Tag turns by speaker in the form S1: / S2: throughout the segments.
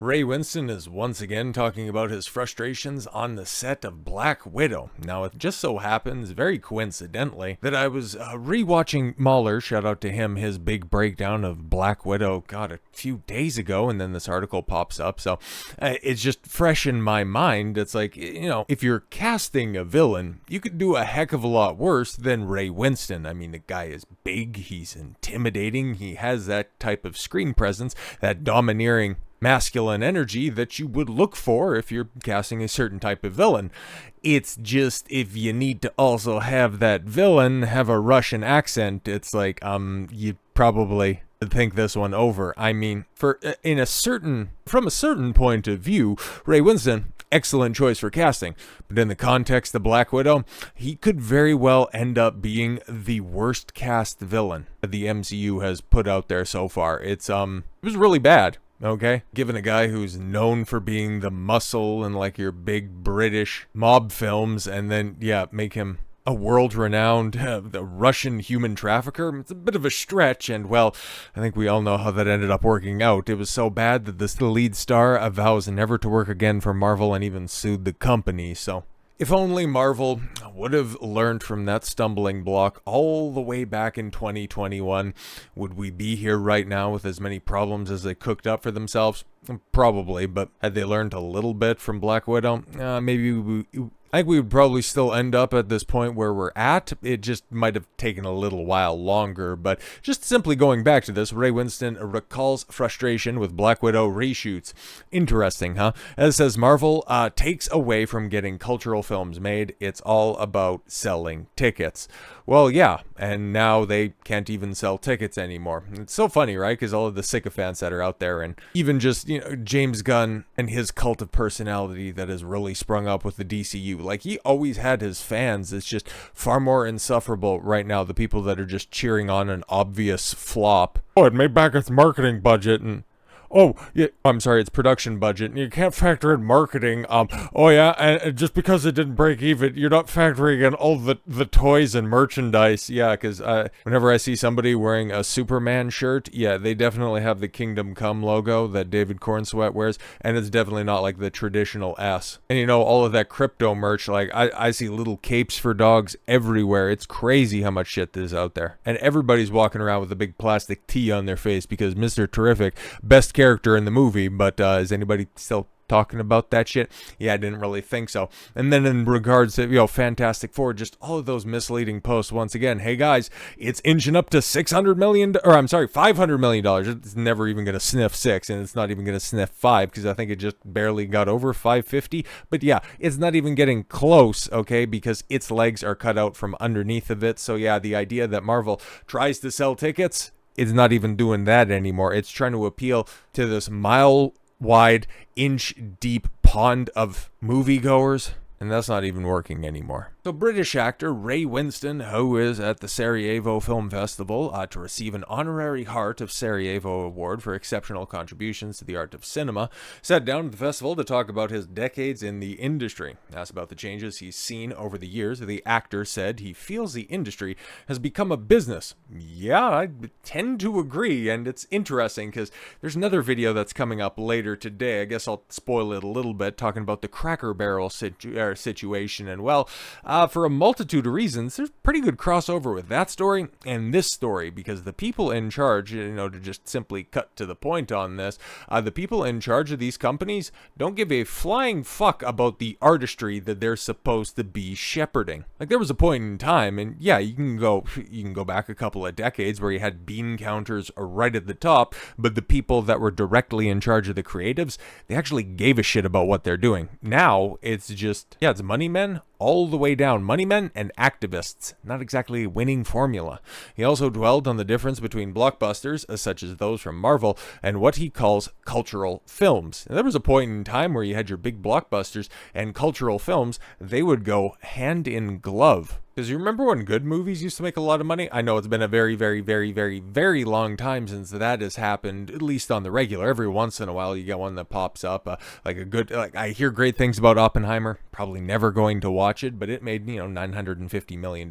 S1: Ray Winstone is once again talking about his frustrations on the set of Black Widow. Now, it just so happens, very coincidentally, that I was rewatching Mahler, shout out to him, his big breakdown of Black Widow, God, a few days ago, and then this article pops up. So it's just fresh in my mind. It's like, you know, if you're casting a villain, you could do a heck of a lot worse than Ray Winstone. I mean, the guy is big, he's intimidating, he has that type of screen presence, that domineering masculine energy that you would look for if you're casting a certain type of villain. It's just, if you need to also have that villain have a Russian accent, it's like, you probably think this one over. I mean, from a certain point of view, Ray Winstone, excellent choice for casting. But in the context of Black Widow, he could very well end up being the worst cast villain the MCU has put out there so far. It was really bad. Okay, given a guy who's known for being the muscle in like your big British mob films, and then, yeah, make him a world-renowned the Russian human trafficker, it's a bit of a stretch, and well, I think we all know how that ended up working out. It was so bad that the lead star vows never to work again for Marvel and even sued the company, so if only Marvel would have learned from that stumbling block all the way back in 2021, would we be here right now with as many problems as they cooked up for themselves? Probably, but had they learned a little bit from Black Widow, I think we would probably still end up at this point where we're at. It just might have taken a little while longer, but just simply going back to this, Ray Winstone recalls frustration with Black Widow reshoots. Interesting, huh? As says, Marvel takes away from getting cultural films made. It's all about selling tickets. Well, yeah, and now they can't even sell tickets anymore. It's so funny, right? Because all of the sycophants that are out there, and even just, you know, James Gunn and his cult of personality that has really sprung up with the DCU. Like, he always had his fans. It's just far more insufferable right now, the people that are just cheering on an obvious flop. Oh, it made back its marketing budget, and oh, yeah, I'm sorry, it's production budget, and you can't factor in marketing. Oh yeah, and just because it didn't break even, you're not factoring in all the toys and merchandise. Yeah, because whenever I see somebody wearing a Superman shirt, yeah, they definitely have the Kingdom Come logo that David Cornsweet wears, and it's definitely not like the traditional S. And you know, all of that crypto merch, like, I see little capes for dogs everywhere. It's crazy how much shit there's out there. And everybody's walking around with a big plastic T on their face because Mr. Terrific, best character in the movie, but is anybody still talking about that shit? Yeah, I didn't really think so. And then in regards to, you know, Fantastic Four, just all of those misleading posts once again. Hey guys, it's inching up to $500 million. It's never even going to sniff 6, and it's not even going to sniff 5, because I think it just barely got over 550. But yeah, it's not even getting close, okay, because its legs are cut out from underneath of it. So yeah, the idea that Marvel tries to sell tickets, it's not even doing that anymore. It's trying to appeal to this mile-wide, inch-deep pond of moviegoers, and that's not even working anymore. So British actor Ray Winstone, who is at the Sarajevo Film Festival to receive an honorary Heart of Sarajevo Award for exceptional contributions to the art of cinema, sat down at the festival to talk about his decades in the industry. Asked about the changes he's seen over the years, the actor said he feels the industry has become a business. Yeah, I tend to agree, and it's interesting because there's another video that's coming up later today. I guess I'll spoil it a little bit, talking about the Cracker Barrel situation, and well, for a multitude of reasons, there's pretty good crossover with that story and this story, because the people in charge, you know, to just simply cut to the point on this, the people in charge of these companies don't give a flying fuck about the artistry that they're supposed to be shepherding. Like, there was a point in time, and yeah, you can go back a couple of decades where you had bean counters right at the top, but the people that were directly in charge of the creatives, they actually gave a shit about what they're doing. Now, it's just, yeah, it's money men all the way down. Money men and activists. Not exactly a winning formula. He also dwelled on the difference between blockbusters, such as those from Marvel, and what he calls cultural films. And there was a point in time where you had your big blockbusters and cultural films, they would go hand in glove. Because you remember when good movies used to make a lot of money? I know it's been a very, very, very, very, very long time since that has happened, at least on the regular. Every once in a while you get one that pops up, like I hear great things about Oppenheimer. Probably never going to watch it, but it made, $950 million.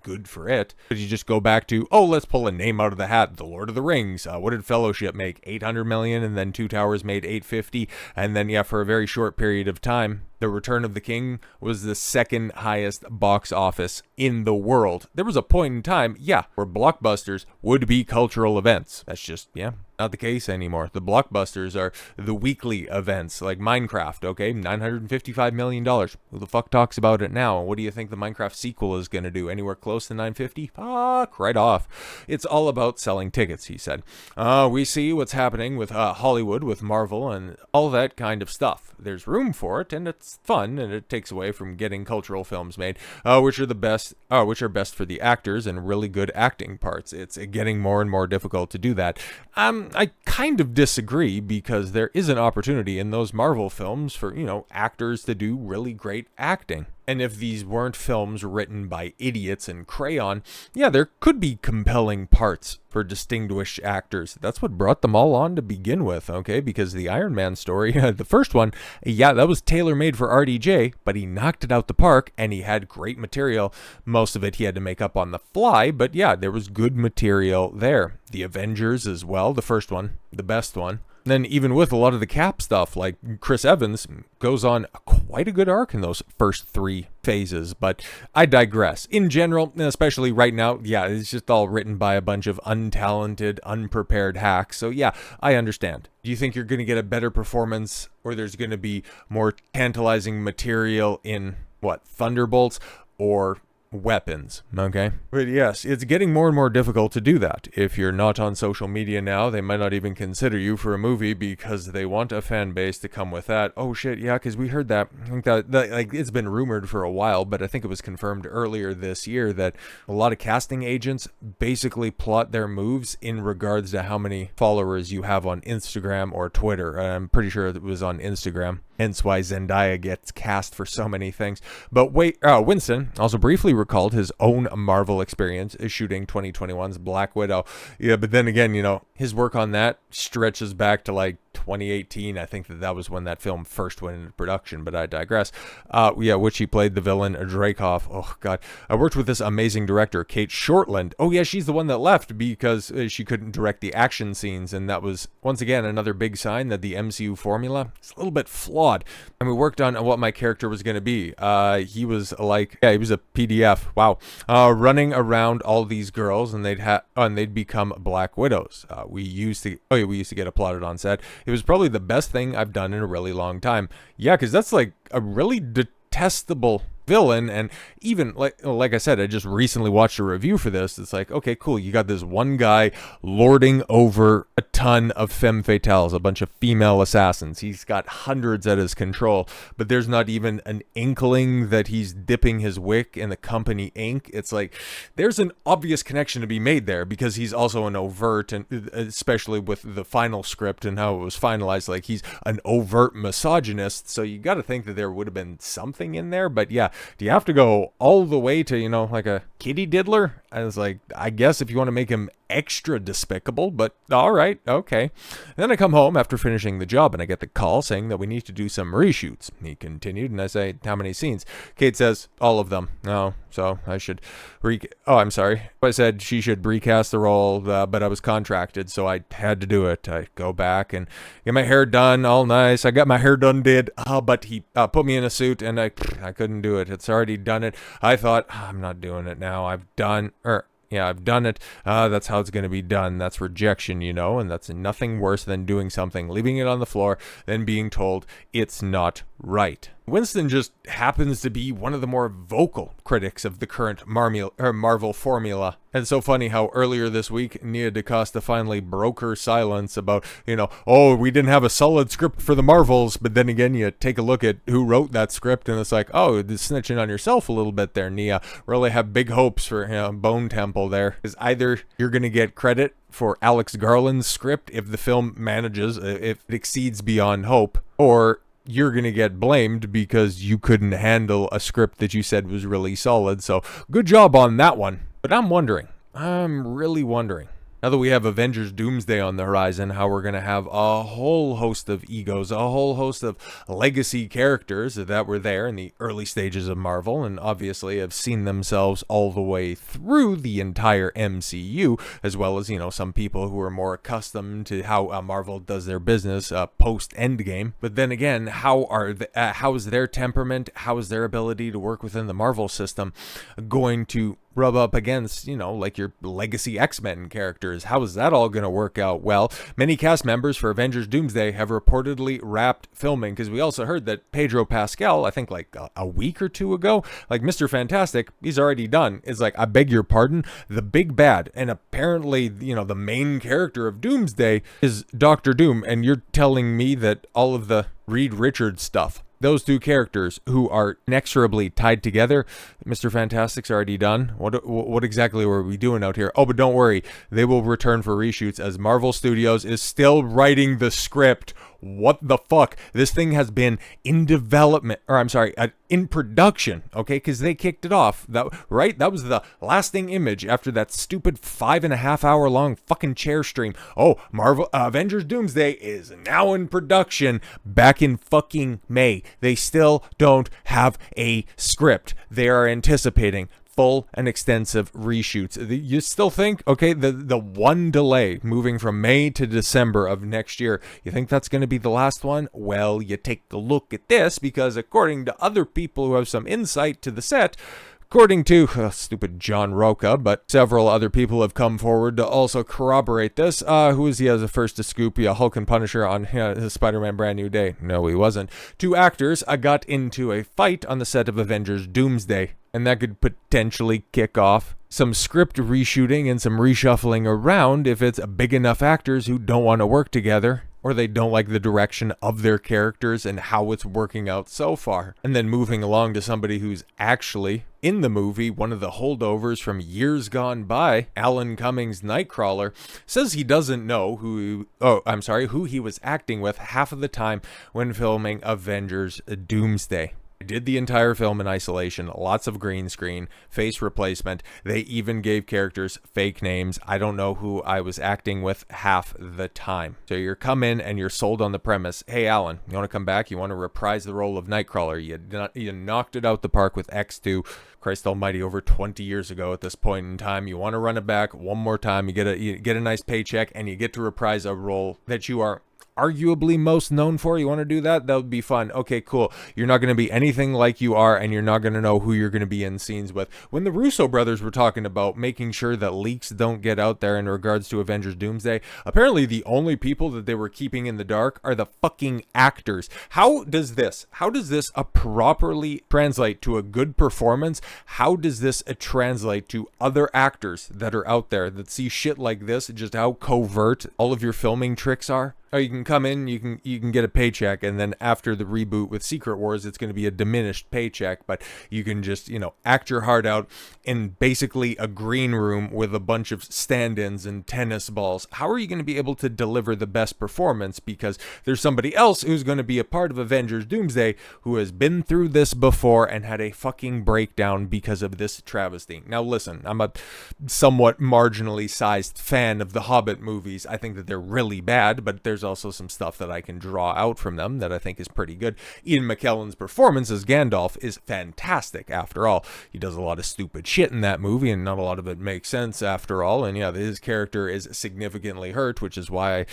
S1: Good for it. But you just go back to, let's pull a name out of the hat. The Lord of the Rings. What did Fellowship make? 800 million, and then Two Towers made 850. And then, for a very short period of time, The Return of the King was the second highest box office in the world. There was a point in time, where blockbusters would be cultural events. That's just, not the case anymore. The blockbusters are the weekly events, like Minecraft, okay? $955 million. Who the fuck talks about it now? What do you think the Minecraft sequel is going to do? Anywhere close to 950? Fuck right off. It's all about selling tickets, he said. We see what's happening with Hollywood, with Marvel, and all that kind of stuff. There's room for it, and it's fun, and it takes away from getting cultural films made, which are best for the actors and really good acting parts. It's getting more and more difficult to do that. I kind of disagree, because there is an opportunity in those Marvel films for, actors to do really great acting. And if these weren't films written by idiots in crayon, there could be compelling parts for distinguished actors. That's what brought them all on to begin with, okay? Because the Iron Man story, the first one, that was tailor-made for RDJ, but he knocked it out the park, and he had great material. Most of it he had to make up on the fly, but there was good material there. The Avengers as well, the first one, the best one. Then even with a lot of the Cap stuff, like Chris Evans goes on quite a good arc in those first 3 phases, but I digress. In general, especially right now, it's just all written by a bunch of untalented, unprepared hacks. So I understand. Do you think you're going to get a better performance, or there's going to be more tantalizing material in, Thunderbolts or weapons, okay? But yes, it's getting more and more difficult to do that. If you're not on social media now, they might not even consider you for a movie because they want a fan base to come with that. Oh shit, because we heard that. I think that it's been rumored for a while, but I think it was confirmed earlier this year that a lot of casting agents basically plot their moves in regards to how many followers you have on Instagram or Twitter. I'm pretty sure it was on Instagram. Hence why Zendaya gets cast for so many things. But Winston also briefly recalled his own Marvel experience shooting 2021's Black Widow. But then again, his work on that stretches back to 2018. I think that was when that film first went into production, but I digress. Which he played the villain Dreykov. Oh god, I worked with this amazing director, Kate Shortland. Oh yeah, she's the one that left because she couldn't direct the action scenes, and that was once again another big sign that the MCU formula is a little bit flawed. And we worked on what my character was going to be. He was he was a PDF. Wow, running around all these girls, and they'd become Black Widows. We used to get applauded on set. It was probably the best thing I've done in a really long time. Because that's a really detestable villain, and even like I said, I just recently watched a review for this. It's okay, cool, you got this one guy lording over a ton of femme fatales, a bunch of female assassins. He's got hundreds at his control, but there's not even an inkling that he's dipping his wick in the company ink. It's there's an obvious connection to be made there, because he's also an overt, and especially with the final script and how it was finalized, he's an overt misogynist, so you got to think that there would have been something in there. But do you have to go all the way to, like a kitty diddler? I was I guess if you want to make him extra despicable, but all right, okay. And then I come home after finishing the job, and I get the call saying that we need to do some reshoots. He continued, and I say, how many scenes? Kate says, all of them. Oh, so I should I'm sorry. I said she should recast the role, but I was contracted, so I had to do it. I go back and get my hair done, all nice. I got my hair done, but he put me in a suit, and I couldn't do it. It's already done it. I thought, I'm not doing it now. I've done it. That's how it's going to be done. That's rejection, and that's nothing worse than doing something, leaving it on the floor, then being told it's not right. Winston just happens to be one of the more vocal critics of the current Marvel formula. And it's so funny how earlier this week, Nia DaCosta finally broke her silence about, we didn't have a solid script for the Marvels, but then again, you take a look at who wrote that script, and it's snitching on yourself a little bit there, Nia. Really have big hopes for Bone Temple there. Is either you're going to get credit for Alex Garland's script if the film manages, if it exceeds beyond hope, or you're going to get blamed because you couldn't handle a script that you said was really solid. So good job on that one. But I'm really wondering, now that we have Avengers Doomsday on the horizon, how we're going to have a whole host of egos, a whole host of legacy characters that were there in the early stages of Marvel and obviously have seen themselves all the way through the entire MCU, as well as, some people who are more accustomed to how Marvel does their business post-Endgame. But then again, how is their temperament, how is their ability to work within the Marvel system going to rub up against, like your legacy X-Men characters? How is that all going to work out? Well, many cast members for Avengers Doomsday have reportedly wrapped filming, because we also heard that Pedro Pascal, I think like a week or two ago, like Mr. Fantastic, he's already done. It's like, I beg your pardon, the big bad, and apparently, the main character of Doomsday is Doctor Doom, and you're telling me that all of the Reed Richards stuff, those two characters who are inexorably tied together, Mr. Fantastic's already done. What exactly were we doing out here? Oh, but don't worry, they will return for reshoots as Marvel Studios is still writing the script. What the fuck? This thing has been in development, in production, okay? Because they kicked it off, that was the lasting image after that stupid 5.5 hour long fucking chair stream. Oh, Marvel Avengers Doomsday is now in production back in fucking May. They still don't have a script. They are anticipating full and extensive reshoots. You still think, okay, the one delay moving from May to December of next year, you think that's going to be the last one? Well, you take a look at this, because according to other people who have some insight to the set, according to stupid John Roca, but several other people have come forward to also corroborate this. Who is he as the first to scoop? Yeah, Hulk and Punisher on his Spider-Man Brand New Day. No, he wasn't. Two actors got into a fight on the set of Avengers Doomsday, and that could potentially kick off some script reshooting and some reshuffling around if it's big enough actors who don't want to work together, or they don't like the direction of their characters and how it's working out so far. And then moving along to somebody who's actually in the movie, one of the holdovers from years gone by, Alan Cumming's Nightcrawler, says he doesn't know who he was acting with half of the time when filming Avengers Doomsday. I did the entire film in isolation, lots of green screen, face replacement. They even gave characters fake names. I don't know who I was acting with half the time. So you come in and you're sold on the premise, hey Alan, you want to come back? You want to reprise the role of Nightcrawler? You knocked it out the park with X2, Christ almighty, over 20 years ago at this point in time. You want to run it back one more time, you get a nice paycheck, and you get to reprise a role that you are arguably most known for. You want to do that? That would be fun. Okay, cool. You're not going to be anything like you are, and you're not going to know who you're going to be in scenes with. When the Russo brothers were talking about making sure that leaks don't get out there in regards to Avengers Doomsday, apparently the only people that they were keeping in the dark are the fucking actors. How does this properly translate to a good performance? How does this translate to other actors that are out there that see shit like this, just how covert all of your filming tricks are? Oh, you can come in, you can get a paycheck, and then after the reboot with Secret Wars, it's going to be a diminished paycheck, but you can just, act your heart out in basically a green room with a bunch of stand-ins and tennis balls. How are you going to be able to deliver the best performance? Because there's somebody else who's going to be a part of Avengers Doomsday who has been through this before and had a fucking breakdown because of this travesty. Now listen, I'm a somewhat marginally sized fan of the Hobbit movies. I think that they're really bad, but there's also some stuff that I can draw out from them that I think is pretty good. Ian McKellen's performance as Gandalf is fantastic. After all, he does a lot of stupid shit in that movie, and not a lot of it makes sense after all. And yeah, his character is significantly hurt, which is why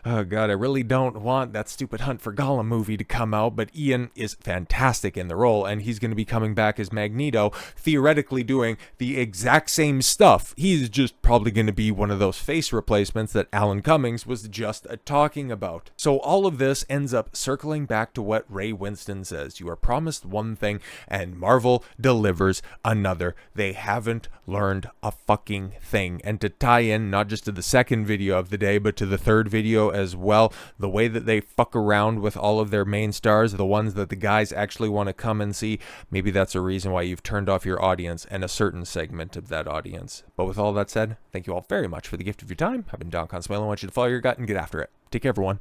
S1: I really don't want that stupid Hunt for Gollum movie to come out. But Ian is fantastic in the role, and he's going to be coming back as Magneto, theoretically doing the exact same stuff. He's just probably going to be one of those face replacements that Alan Cumming was just talking about. So all of this ends up circling back to what Ray Winstone says. You are promised one thing and Marvel delivers another. They haven't learned a fucking thing. And to tie in not just to the second video of the day, but to the third video as well, the way that they fuck around with all of their main stars, the ones that the guys actually want to come and see, maybe that's a reason why you've turned off your audience and a certain segment of that audience. But with all that said, thank you all very much for the gift of your time. I've been Don Consuelo. I want you to follow your gut and get after it. Take care, everyone.